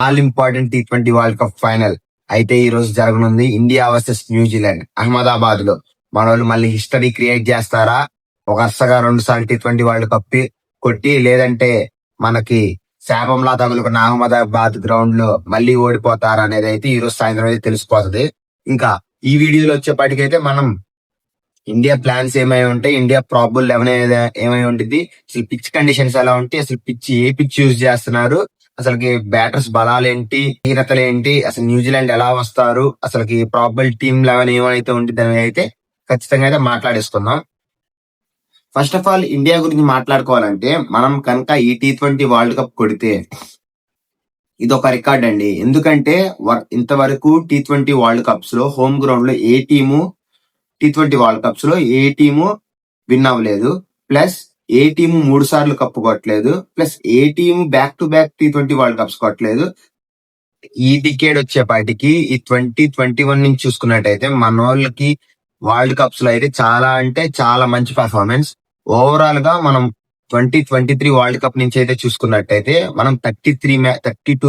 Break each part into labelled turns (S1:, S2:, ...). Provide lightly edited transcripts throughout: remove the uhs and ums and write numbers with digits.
S1: All important T20 world cup final అయితే ఈ రోజు జరగనుంది. ఇండియా వర్సెస్ న్యూజిలాండ్ అహ్మదాబాద్ లో. మన వాళ్ళు మళ్ళీ హిస్టరీ క్రియేట్ చేస్తారా? ఒక వరుసగా 2 సార్లు T20 వరల్డ్ కప్ కొట్టి, లేదంటే మనకి శాపంలా తగులుకున్న అహ్మదాబాద్ గ్రౌండ్ లో మళ్ళీ ఓడిపోతారా అనేది అయితే ఈ రోజు సాయంత్రం అయితే తెలిసిపోతుంది. ఇంకా ఈ వీడియోలో వచ్చేపాటికైతే మనం ఇండియా ప్లాన్స్ ఏమై ఉంటాయి, ఇండియా ప్రాబుల్ 11 ఏమై ఉంటుంది, అసలు పిచ్ కండిషన్స్ ఎలా ఉంటాయి, అసలు ఏ పిచ్ యూజ్ చేస్తున్నారు, అసలుకి బ్యాటర్స్ బలాలేంటి, హీనతలేంటి, అసలు న్యూజిలాండ్ ఎలా వస్తారు, అసలుకి ప్రాబుల్ టీమ్ 11 ఏమైతే ఉంటుంది అనేది అయితే ఖచ్చితంగా అయితే మాట్లాడేసుకుందాం. ఫస్ట్ ఆఫ్ ఆల్ ఇండియా గురించి మాట్లాడుకోవాలంటే మనం కనుక ఈ T20 వరల్డ్ కప్ కొడితే ఇది ఒక రికార్డ్ అండి. ఎందుకంటే ఇంతవరకు T20 వరల్డ్ కప్స్ లో హోమ్ గ్రౌండ్ లో ఏ టీము T20 వరల్డ్ కప్స్ లో ఏ టీము విన్ అవ్వలేదు, ప్లస్ ఏ టీము 3 సార్లు కప్పు కొట్టలేదు, plus A team back to back T20 world cups కొట్టలేదు. ఈ డికేడ్ వచ్చేపాటికి ఈ 2021 నుంచి చూసుకున్నట్టయితే మన వాళ్ళకి వరల్డ్ కప్స్ లో అయితే చాలా అంటే చాలా మంచి పర్ఫార్మెన్స్. ఓవరాల్ గా మనం 2023 వరల్డ్ కప్ నుంచి అయితే చూసుకున్నట్టయితే మనం 32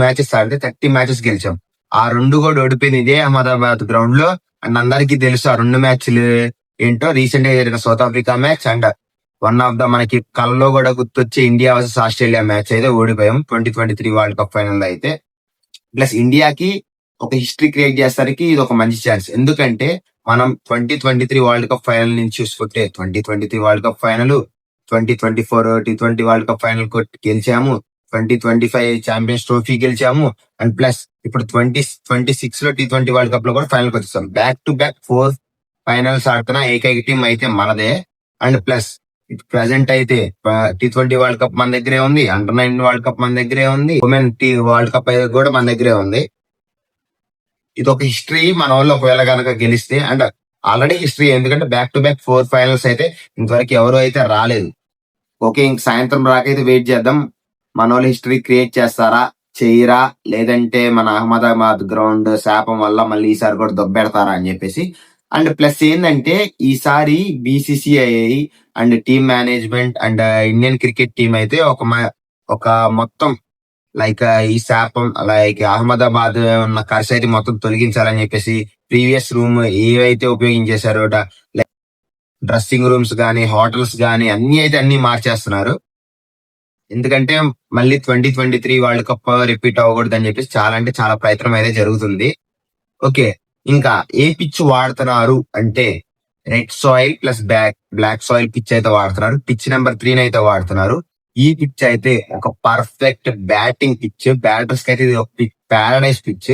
S1: మ్యాచెస్ ఆడితే 30 మ్యాచెస్ గెలిచాం. ఆ 2 కూడా ఓడిపోయింది ఇదే అహ్మదాబాద్ గ్రౌండ్ లో. అండ్ అందరికీ తెలుసు ఆ 2 మ్యాచ్లు ఏంటో. రీసెంట్ గా జరిగిన south Africa match and one of the మనకి కళ్ళలో కూడా గుర్తొచ్చే ఇండియా వర్సెస్ ఆస్ట్రేలియా మ్యాచ్ అయితే ఓడిపోయాం 2023 వరల్డ్ కప్ ఫైనల్ లో అయితే. ప్లస్ ఇండియాకి ఒక హిస్టరీ క్రియేట్ చేసరికి ఇది ఒక మంచి ఛాన్స్. ఎందుకంటే మనం 2023 వరల్డ్ కప్ ఫైనల్ నుంచి చూసుకుంటే 2023 world cup final, 2024 T20 world cup final గెలిచాము, 2025 ఛాంపియన్స్ ట్రోఫీ గెలిచాము, అండ్ ప్లస్ ఇప్పుడు 2026 లో T20 వరల్డ్ కప్ లో కూడా ఫైనల్ వచ్చేస్తాం. బ్యాక్ టు బ్యాక్ 4 ఫైనల్స్ ఆడుతున్న ఏకైక టీం అయితే మనదే. అండ్ ప్లస్ ప్రెసెంట్ అయితే T20 వరల్డ్ కప్ మన దగ్గరే ఉంది, అండర్-19 వరల్డ్ కప్ మన దగ్గరే ఉంది, ఉమెన్ వరల్డ్ కప్ అయితే కూడా మన దగ్గరే ఉంది. ఇది ఒక హిస్టరీ మన వాళ్ళు ఒకవేళ కనుక గెలిస్తే. అండ్ ఆల్రెడీ హిస్టరీ, ఎందుకంటే బ్యాక్ టు బ్యాక్ 4 ఫైనల్స్ అయితే ఇంతవరకు ఎవరు అయితే రాలేదు. ఓకే, ఇంక సాయంత్రం రాకైతే వెయిట్ చేద్దాం. మన వాళ్ళు హిస్టరీ క్రియేట్ చేస్తారా, చేయరా, లేదంటే మన అహ్మదాబాద్ గ్రౌండ్ శాపం వల్ల మళ్ళీ ఈసారి కూడా దొబ్బెడతారా అని చెప్పేసి. అండ్ ప్లస్ ఏంటంటే ఈసారి BCCI and team management and Indian cricket team అయితే ఒక మొత్తం లైక్ ఈ శాపం లైక్ అహ్మదాబాద్ ఉన్న కర్స్ అయితే మొత్తం తొలగించాలని చెప్పేసి ప్రీవియస్ రూమ్ ఏవైతే ఉపయోగించేశారో లైక్ డ్రెస్సింగ్ రూమ్స్ గానీ, హోటల్స్ గానీ అన్ని మార్చేస్తున్నారు. ఎందుకంటే మళ్ళీ 2023 వరల్డ్ కప్ రిపీట్ అవ్వకూడదు అని చెప్పేసి చాలా అంటే చాలా ప్రయత్నం అయితే జరుగుతుంది. ఓకే, ఇంకా ఏ పిచ్ వాడుతున్నారు అంటే red soil plus black soil pitch అయితే వాడుతున్నారు. పిచ్ నెంబర్ 3 అయితే వాడుతున్నారు. ఈ పిచ్ అయితే ఒక పర్ఫెక్ట్ బ్యాటింగ్ పిచ్. బ్యాటర్స్ కి అయితే ఇది ఒక ప్యారడైజ్ పిచ్.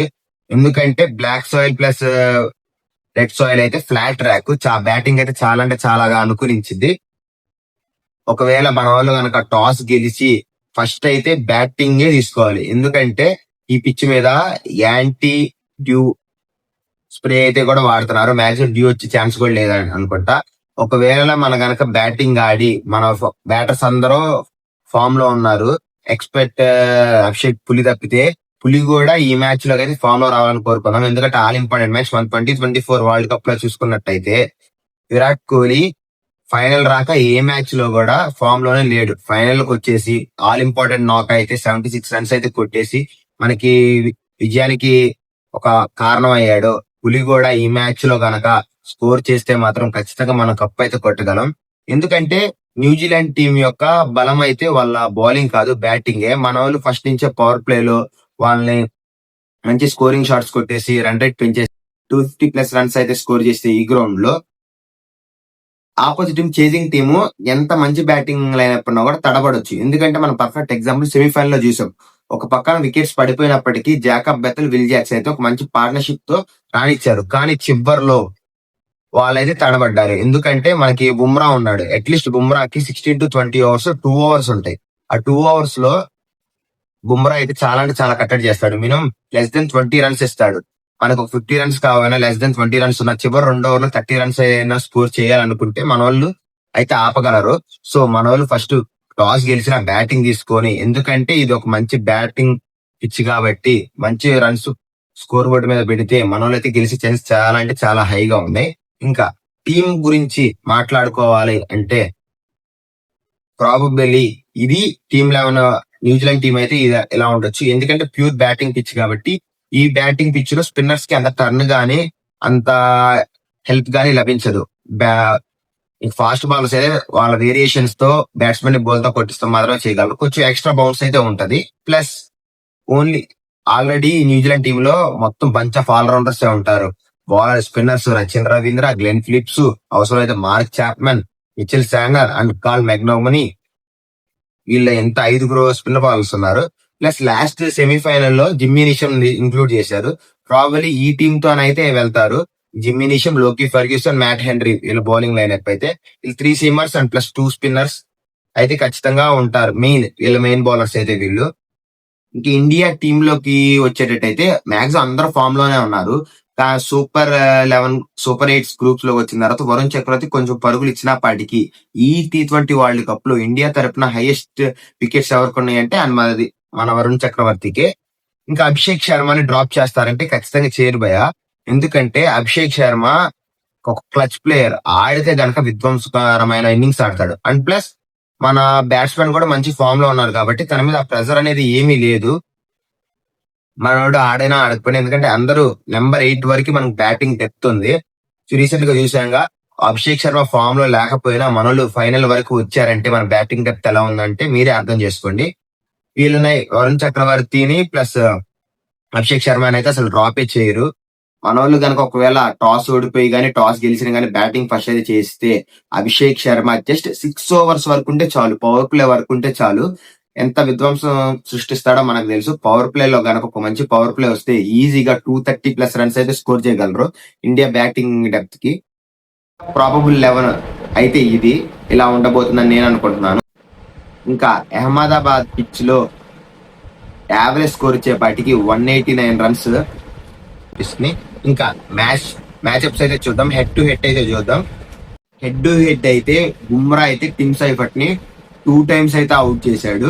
S1: ఎందుకంటే black soil plus red soil అయితే ఫ్లాట్ ట్రాక్, బ్యాటింగ్ అయితే చాలా అంటే చాలాగా అనుకూలించింది. ఒకవేళ మన వాళ్ళు కనుక టాస్ గెలిచి ఫస్ట్ అయితే బ్యాటింగే తీసుకోవాలి. ఎందుకంటే ఈ పిచ్ మీద యాంటీ డ్యూ స్ప్రే అయితే కూడా వాడుతున్నారు. మ్యాక్సిమం డ్యూ వచ్చే ఛాన్స్ కూడా లేదని అనుకుంటా. ఒకవేళ మన గనక బ్యాటింగ్ ఆడి మన బ్యాటర్స్ అందరూ ఫామ్ లో ఉన్నారు, ఎక్స్పెక్ట్ అభిషేక్ పులి తప్పితే, పులి కూడా ఈ మ్యాచ్ లో అయితే ఫామ్ లో రావాలని కోరుకున్నాం. ఎందుకంటే ఆల్ ఇంపార్టెంట్ మ్యాచ్ మన 2024 వరల్డ్ కప్ లో చూసుకున్నట్టయితే విరాట్ కోహ్లీ ఫైనల్ రాక ఏ మ్యాచ్ లో కూడా ఫామ్ లోనే లేడు. ఫైనల్ కి వచ్చేసి ఆల్ ఇంపార్టెంట్ నాక్ అయితే 76 రన్స్ అయితే కొట్టేసి మనకి విజయానికి ఒక కారణం అయ్యాడు. పులి కూడా ఈ మ్యాచ్ లో గనక స్కోర్ చేస్తే మాత్రం ఖచ్చితంగా మనం కప్ అయితే కొట్టగలం. ఎందుకంటే న్యూజిలాండ్ టీం యొక్క బలం అయితే వాళ్ళ బౌలింగ్ కాదు, బ్యాటింగే. మన వాళ్ళు ఫస్ట్ నుంచే పవర్ ప్లే లో వాళ్ళని మంచి స్కోరింగ్ షాట్స్ కొట్టేసి రన్ రేట్ పెంచేసి 250+ రన్స్ అయితే స్కోర్ చేస్తే ఈ గ్రౌండ్ లో ఆపోజిట్ టీం చేజింగ్ టీము ఎంత మంచి బ్యాటింగ్ అయినప్పుడున్నా కూడా తడబడొచ్చు. ఎందుకంటే మనం పర్ఫెక్ట్ ఎగ్జాంపుల్ సెమీఫైనల్ లో చూసాం. ఒక పక్కన వికెట్స్ పడిపోయినప్పటికీ జాకబ్ బెథెల్, విల్ జాక్స్ అయితే ఒక మంచి పార్ట్నర్షిప్ తో రాణించారు. కానీ చివరిలో వాళ్ళైతే తడబడ్డారు. ఎందుకంటే మనకి బుమ్రా ఉన్నాడు. అట్లీస్ట్ బుమ్రాకి 16 to 20 అవర్స్ 2 అవర్స్ ఉంటాయి. ఆ 2 అవర్స్ లో బుమ్రా అయితే చాలా అంటే చాలా కట్టడి చేస్తాడు. మినిమం లెస్ దెన్ 20 రన్స్ ఇస్తాడు. మనకు 50 రన్స్ కావాలన్నా లెస్ దెన్ 20 రన్స్ ఉన్న చివరి 2 ఓవర్లో 30 రన్స్ అయినా స్కోర్ చేయాలనుకుంటే మన వాళ్ళు అయితే ఆపగలరు. సో మన వాళ్ళు ఫస్ట్ టాస్ గెలిచిన బ్యాటింగ్ తీసుకొని, ఎందుకంటే ఇది ఒక మంచి బ్యాటింగ్ పిచ్ కాబట్టి మంచి రన్స్ స్కోర్ బోర్డు మీద పెడితే మన వాళ్ళు అయితే గెలిచే ఛాన్స్ చాలా అంటే చాలా హైగా ఉంది. ఇంకా టీం గురించి మాట్లాడుకోవాలి అంటే ప్రాబబిలీ ఇది టీమ్ 11 న్యూజిలాండ్ టీం అయితే ఇలా ఉండొచ్చు. ఎందుకంటే ప్యూర్ బ్యాటింగ్ పిచ్ కాబట్టి ఈ బ్యాటింగ్ పిచ్ లో స్పిన్నర్స్ కి అంత టర్న్ గానీ అంత హెల్ప్ గానీ లభించదు. ఫాస్ట్ బాల్స్ అయితే వాళ్ళ వేరియేషన్స్ తో బ్యాట్స్మెన్ ని బౌల్ తో కొట్టిస్తాం మాత్రమే చేయగలరు. కొంచెం ఎక్స్ట్రా బౌన్స్ అయితే ఉంటది. Plus only already New Zealand team లో మొత్తం బంచ్ ఆఫ్ ఆల్రౌండర్స్ ఉంటారు. Bowler spinners Rachin Ravindra, Glenn Phillips, అవసరమైతే Mark Chapman, Mitchell Santner and Cole మెగ్నోమనీ, వీళ్ళ ఎంత 5 స్పిన్నర్ బాలర్స్ ఉన్నారు. ప్లస్ లాస్ట్ సెమీఫైనల్ లో జిమ్మీ నిషమ్ ఇంక్లూడ్ చేశారు. ప్రాబబ్లీ ఈ టీమ్ తోనైతే వెళ్తారు. Jimmy Neesham, Lockie Ferguson, Matt Henry వీళ్ళ బౌలింగ్ లైనప్ అయితే వీళ్ళు 3 సీమర్స్ అండ్ ప్లస్ 2 స్పిన్నర్స్ అయితే ఖచ్చితంగా ఉంటారు. వీళ్ళ మెయిన్ బౌలర్స్ అయితే వీళ్ళు. ఇంక ఇండియా టీమ్ లోకి వచ్చేటట్టయితే మాక్సిమం అందరూ ఫామ్ లోనే ఉన్నారు. సూపర్ 11, సూపర్ 8 గ్రూప్స్ లో వచ్చిన తర్వాత వరుణ్ చక్రవర్తి కొంచెం పరుగులు ఇచ్చినప్పటికీ ఈ T20 వరల్డ్ కప్ లో ఇండియా తరపున హైయెస్ట్ వికెట్స్ ఎవరికి ఉన్నాయంటే మన వరుణ్ చక్రవర్తికే. ఇంకా అభిషేక్ శర్మని డ్రాప్ చేస్తారంటే ఖచ్చితంగా చేయరు భయ. ఎందుకంటే అభిషేక్ శర్మ ఒక క్లచ్ ప్లేయర్, ఆడితే గనక విధ్వంసకరమైన ఇన్నింగ్స్ ఆడతాడు. అండ్ ప్లస్ మన బ్యాట్స్మెన్ కూడా మంచి ఫామ్ లో ఉన్నారు కాబట్టి తన మీద ప్రెజర్ అనేది ఏమీ లేదు. మనోడు ఆడైనా ఆడకపోయినా, ఎందుకంటే అందరూ నెంబర్ 8 వరకు మనకు బ్యాటింగ్ డెప్త్ ఉంది. రీసెంట్ గా చూసాంగా అభిషేక్ శర్మ ఫామ్ లో లేకపోయినా మనోళ్ళు ఫైనల్ వరకు వచ్చారంటే మన బ్యాటింగ్ డెప్త్ ఎలా ఉందంటే మీరే అర్థం చేసుకోండి. వీళ్ళని వరుణ్ చక్రవర్తిని ప్లస్ అభిషేక్ శర్మ అయితే అసలు డ్రాపే చేయరు. మనోళ్ళు కనుక ఒకవేళ టాస్ ఓడిపోయి గానీ టాస్ గెలిచిన గానీ బ్యాటింగ్ ఫస్ట్ అయితే చేస్తే అభిషేక్ శర్మ జస్ట్ 6 ఓవర్స్ వరకు ఉంటే చాలు, పవర్ ప్లే వరకు ఉంటే చాలు ఎంత విధ్వంసం సృష్టిస్తాడో మనకు తెలుసు. పవర్ ప్లే లో గనక ఒక మంచి పవర్ ప్లే వస్తే ఈజీగా 230+ రన్స్ అయితే స్కోర్ చేయగలరు ఇండియా బ్యాటింగ్ డెప్త్ కి. ప్రాబబుల్ 11 అయితే ఇది ఇలా ఉండబోతుందని నేను అనుకుంటున్నాను. ఇంకా అహ్మదాబాద్ పిచ్ లో యావరేజ్ స్కోర్ ఇచ్చేపాటికి 189 రన్స్ ఇస్తుంది. ఇంకా మ్యాచ్అప్స్ అయితే చూద్దాం. హెడ్ టు హెడ్ అయితే చూద్దాం. హెడ్ టు హెడ్ అయితే బుమ్రా అయితే టిమ్ సైఫర్ట్ ని 2 times అయితే అవుట్ చేశాడు.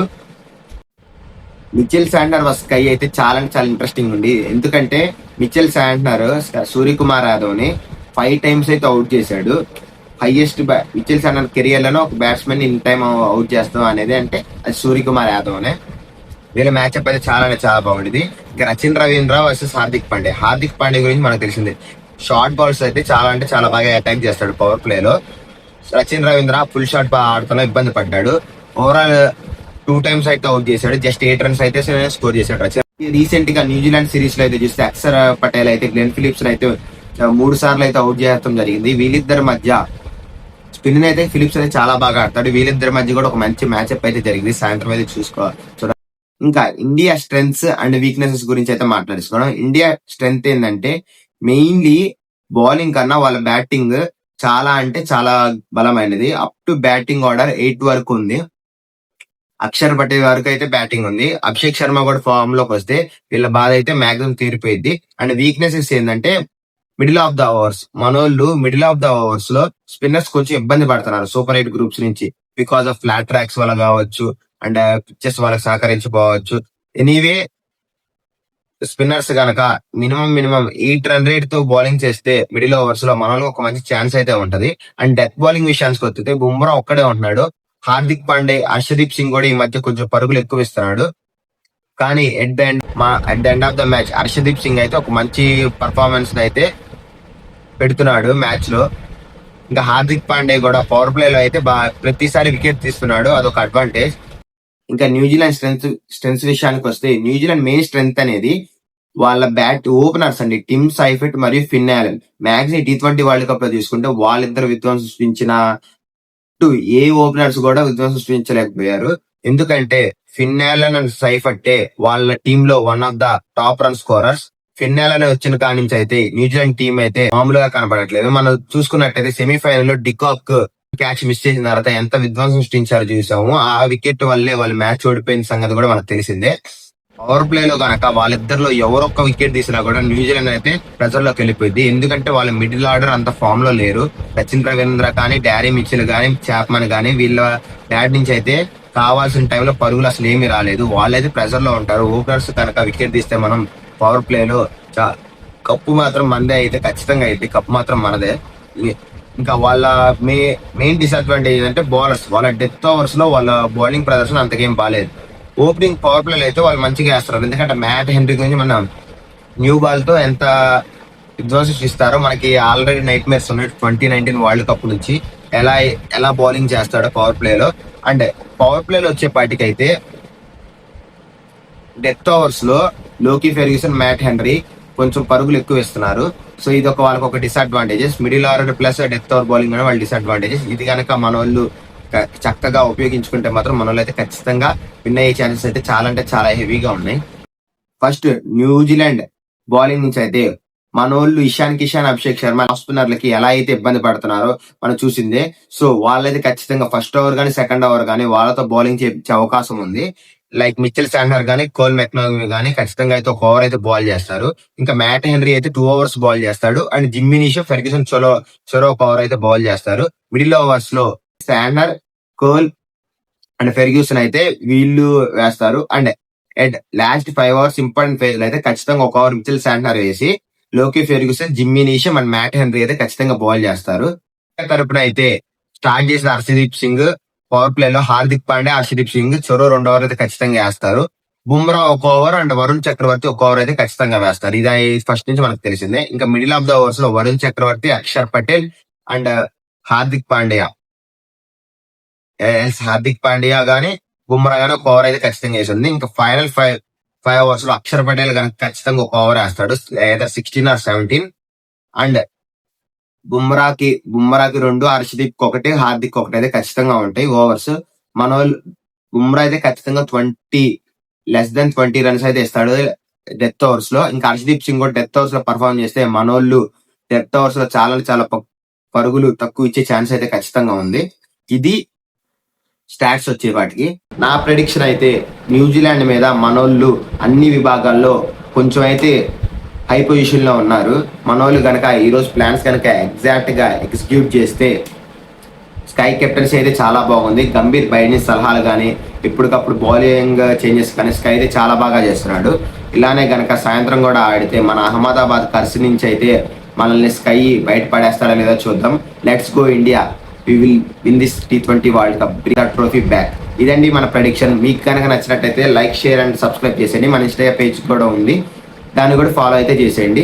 S1: మిచెల్ శాంట్నర్ స్కై అయితే చాలా అంటే చాలా ఇంట్రెస్టింగ్ ఉంది. ఎందుకంటే మిచెల్ శాంట్నర్ సూర్యకుమార్ యాదవ్ ని 5 times అయితే అవుట్ చేశాడు. హైయెస్ట్ మిచెల్ శాంట్నర్ కెరియర్ లోనే ఒక బ్యాట్స్మెన్ ఇన్ టైం అవుట్ చేస్తాం అనేది అంటే అది సూర్యకుమార్ యాదవ్ నే. వీళ్ళ మ్యాచ్అప్ అయితే చాలా అంటే చాలా బాగుండేది. ఇంకా రచిన్ రవీంద్ర వర్సెస్ హార్దిక్ పాండే గురించి మనకు తెలిసిందే. షార్ట్ బాల్స్ అయితే చాలా అంటే చాలా బాగా అటాక్ చేస్తాడు పవర్ ప్లే లో. రచిన్ రవీంద్ర ఫుల్ షాట్ ఆడుతున్నా ఇబ్బంది పడ్డాడు. ఓవరాల్ 2 times అయితే అవుట్ చేశాడు. జస్ట్ 8 runs అయితే స్కోర్ చేశాడు రచిన్. రీసెంట్ గా న్యూజిలాండ్ సిరీస్ లో అయితే చూస్తే అక్షర్ పటేల్ అయితే గ్లెన్ ఫిలిప్స్ అయితే 3 సార్లు అయితే అవుట్ చేయడం జరిగింది. వీళ్ళిద్దరి మధ్య స్పిన్ అయితే ఫిలిప్స్ అయితే చాలా బాగా ఆడతాడు. వీళ్ళిద్దరి మధ్య కూడా ఒక మంచి మ్యాచ్అప్ అయితే జరిగింది. సాయంత్రం అయితే చూడాలి. ఇంకా ఇండియా స్ట్రెంగ్స్ అండ్ వీక్నెసెస్ గురించి అయితే మాట్లాడుకున్నాం. ఇండియా స్ట్రెంగ్త్ ఏంటంటే మెయిన్లీ బౌలింగ్ కన్నా వాళ్ళ బ్యాటింగ్ చాలా అంటే చాలా బలమైనది. అప్ టు బ్యాటింగ్ ఆర్డర్ 8 వరకు ఉంది. అక్షర్ పటేల్ వరకు అయితే బ్యాటింగ్ ఉంది. అభిషేక్ శర్మ కూడా ఫామ్ లోకి వస్తే వీళ్ళ బాధ అయితే మాక్సిమం తీరిపోయింది. అండ్ వీక్నెసెస్ ఏంటంటే మిడిల్ ఆఫ్ ద ఓవర్స్, మనోళ్ళు మిడిల్ ఆఫ్ ద ఓవర్స్ లో స్పిన్నర్స్ కొంచెం ఇబ్బంది పడుతున్నారు సూపర్ 8 గ్రూప్స్ నుంచి. బికాస్ ఆఫ్ ఫ్లాట్ ట్రాక్స్ వల్ల కావచ్చు అండ్ పిచ్చెస్ వాళ్ళకి సహకరించకపోవచ్చు. ఎనీవే స్పిన్నర్స్ గనక మినిమం 8 run rate తో బౌలింగ్ చేస్తే మిడిల్ ఓవర్స్ లో మనలో ఒక మంచి ఛాన్స్ అయితే ఉంటది. అండ్ డెత్ బౌలింగ్ విషయానికి వస్తే బుమ్రా ఒక్కడే ఉంటున్నాడు. హార్దిక్ పాండే, హర్షదీప్ సింగ్ కూడా ఈ మధ్య కొంచెం పరుగులు ఎక్కువ ఇస్తున్నాడు. కానీ at the end of the match Harshdeep Singh అయితే ఒక మంచి పర్ఫార్మెన్స్ అయితే పెడుతున్నాడు మ్యాచ్ లో. ఇంకా హార్దిక్ పాండే కూడా పవర్ ప్లే లో అయితే ప్రతిసారి వికెట్ తీస్తున్నాడు, అదొక అడ్వాంటేజ్. ఇంకా న్యూజిలాండ్ స్ట్రెంగ్స్ విషయానికి వస్తే న్యూజిలాండ్ మెయిన్ స్ట్రెంగ్త్ అనేది వాళ్ళ బ్యాట్ ఓపెనర్స్ అండి. టిమ్ సైఫర్ట్ మరియు Finn Allen. Maximum T20 world cup లో తీసుకుంటే వాళ్ళిద్దరు విధ్వంసం సృష్టించిన ఏ ఓపెనర్స్ కూడా విధ్వంసం సృష్టించలేకపోయారు. ఎందుకంటే ఫిన్ అలెన్ అండ్ సైఫర్టే వాళ్ళ టీమ్ లో one of the top run scorers. Finn Allen వచ్చిన కాడి నుంచి అయితే న్యూజిలాండ్ టీం అయితే మామూలుగా కనపడట్లేదు. మనం చూసుకున్నట్టయితే సెమీఫైనల్ లో డికాక్ క్యాచ్ మిస్ చేసిన తర్వాత ఎంత విధ్వంసం సృష్టించారో చూసాము. ఆ వికెట్ వల్లే వాళ్ళు మ్యాచ్ ఓడిపోయిన సంగతి కూడా మనకు తెలిసిందే. పవర్ ప్లే లో కనుక వాళ్ళిద్దరిలో ఎవరొక్క వికెట్ తీసినా కూడా న్యూజిలాండ్ అయితే ప్రెజర్ లోకి వెళ్ళిపోయింది. ఎందుకంటే వాళ్ళ మిడిల్ ఆర్డర్ అంత ఫామ్ లో లేరు. రచిన్ రవీంద్ర కానీ, డారీ మిచెల్ కానీ, చాప్మన్ కానీ వీళ్ళ బ్యాట్ నుంచి అయితే కావాల్సిన టైంలో పరుగులు అసలు ఏమీ రాలేదు. వాళ్ళైతే ప్రెజర్ లో ఉంటారు. ఓపెనర్స్ కనుక వికెట్ తీస్తే మనం పవర్ ప్లే లో కప్పు మాత్రం మనదే అయితే ఖచ్చితంగా అయితే కప్పు మాత్రం మనదే. ఇంకా వాళ్ళ మెయిన్ డిసడ్వాంటేజ్ ఏంటంటే బౌలర్స్. వాళ్ళ డెత్ ఓవర్స్ లో వాళ్ళ బౌలింగ్ ప్రదర్శన అంతకేం బాలేదు. ఓపెనింగ్ పవర్ ప్లేలో అయితే వాళ్ళు మంచిగా వేస్తారు. ఎందుకంటే మ్యాట్ హెన్రీ గురించి మనం న్యూ బాల్ తో ఎంత విధ్వంసం ఇస్తారో మనకి ఆల్రెడీ నైట్ మేర్స్ ఉన్నాయి 2019 వరల్డ్ కప్ నుంచి. ఎలా ఎలా బౌలింగ్ చేస్తాడో పవర్ ప్లేలో. అండ్ పవర్ ప్లేలో వచ్చేపాటికి అయితే డెత్ ఓవర్స్ లో లోకీ ఫెర్గ్యూసన్, మ్యాట్ హెన్రీ కొంచెం పరుగులు ఎక్కువ ఇస్తున్నారు. సో ఇది వాళ్ళకి ఒక disadvantages. Middle order plus death over bowling అనే వాళ్ళ డిసడ్వాంటేజెస్. ఇది కనుక మన వాళ్ళు చక్కగా ఉపయోగించుకుంటే మాత్రం మన వాళ్ళు అయితే ఖచ్చితంగా విన్ అయ్యే ఛాన్సెస్ అయితే చాలా అంటే చాలా హెవీగా ఉన్నాయి. ఫస్ట్ న్యూజిలాండ్ బౌలింగ్ నుంచి అయితే మనోళ్ళు ఇషాన్ కిషాన్, అభిషేక్ శర్మ స్పిన్నర్లకి ఎలా అయితే ఇబ్బంది పడుతున్నారో మనం చూసిందే. సో వాళ్ళైతే ఖచ్చితంగా ఫస్ట్ ఓవర్ గానీ సెకండ్ ఓవర్ గానీ వాళ్ళతో బౌలింగ్ చేయించే అవకాశం ఉంది. లైక్ మిచెల్ శాంట్నర్ గానీ కోల్ మెక్నామీ గానీ ఖచ్చితంగా అయితే ఒక ఓవర్ అయితే బాల్ చేస్తారు. ఇంకా మ్యాట్ హెన్రీ అయితే 2 ఓవర్స్ బాల్ చేస్తాడు. అండ్ జిమ్మీ నీషో, ఫెర్గ్యూసన్ చొరో ఒక ఓవర్ అయితే బాల్ చేస్తారు. మిడిల్ ఓవర్స్ లో శాంట్నర్, కోల్ అండ్ ఫెర్గ్యూసన్ అయితే వీళ్ళు వేస్తారు. And last 5 overs important phase లో అయితే ఖచ్చితంగా ఒక ఓవర్ మిచెల్ శాంట్నర్ వేసి Lockie Ferguson, Jimmy Neesham and Matt Henry అయితే ఖచ్చితంగా బాల్ చేస్తారు. తరపున అయితే స్టార్ట్ చేసిన హర్షదీప్ సింగ్ పవర్ ప్లే లో హార్దిక్ పాండే, హర్షదీప్ సింగ్ చొరో 2 ఓవర్ అయితే ఖచ్చితంగా వేస్తారు. బుమ్రా ఒక ఓవర్ అండ్ వరుణ్ చక్రవర్తి ఒక ఓవర్ అయితే ఖచ్చితంగా వేస్తారు. ఇది ఫస్ట్ నుంచి మనకు తెలిసిందే. ఇంకా మిడిల్ ఆఫ్ ద ఓవర్స్ లో వరుణ్ చక్రవర్తి, అక్షర్ పటేల్ అండ్ హార్దిక్ పాండ్యా గానీ బుమ్రా గానీ ఒక ఓవర్ అయితే ఖచ్చితంగా వేసింది. ఇంకా ఫైనల్ 5 ఓవర్స్ లో అక్షర్ పటేల్ కనుక ఖచ్చితంగా ఒక ఓవర్ వేస్తాడు, లేదా 16 or 17. అండ్ బుమ్రాకి 2, హర్షదీప్ 1, హార్దిక్ 1 అయితే ఖచ్చితంగా ఉంటాయి ఓవర్స్. మన వాళ్ళు బుమ్రా అయితే ఖచ్చితంగా 20 రన్స్ అయితే ఇస్తాడు డెత్ ఓవర్స్ లో. ఇంకా హర్షదీప్ సింగ్ కూడా డెత్ ఓవర్స్ లో పర్ఫార్మ్ చేస్తే మనోళ్ళు డెత్ ఓవర్స్ లో చాలా పరుగులు తక్కువ ఇచ్చే ఛాన్స్ అయితే ఖచ్చితంగా ఉంది. ఇది స్టాట్స్ వచ్చే వాటికి. నా ప్రెడిక్షన్ అయితే న్యూజిలాండ్ మీద మనోళ్ళు అన్ని విభాగాల్లో కొంచెం అయితే హై పొజిషన్ లో ఉన్నారు. మనోళ్ళు కనుక ఈరోజు ప్లాన్స్ కనుక ఎగ్జాక్ట్ గా ఎగ్జిక్యూట్ చేస్తే స్కై కెప్టెన్సీ అయితే చాలా బాగుంది. గంభీర్ బయట సలహాలు కానీ ఎప్పటికప్పుడు బౌలింగ్ చేంజెస్ కానీ స్కై అయితే చాలా బాగా చేస్తున్నాడు. ఇలానే కనుక సాయంత్రం కూడా ఆడితే మన అహ్మదాబాద్ కర్సి నుంచి అయితే మనల్ని స్కై బయట పడేస్తాడా లేదా చూద్దాం. Let's go India, we will win this T20 world cup, bring the trophy back. ఇదండి మన ప్రెడిక్షన్. మీకు కనుక నచ్చినట్టయితే లైక్, షేర్ అండ్ సబ్స్క్రైబ్ చేసేయండి. మన ఇన్స్టా పేజ్ కూడా ఉంది, దాన్ని కూడా ఫాలో అయితే చేసేయండి.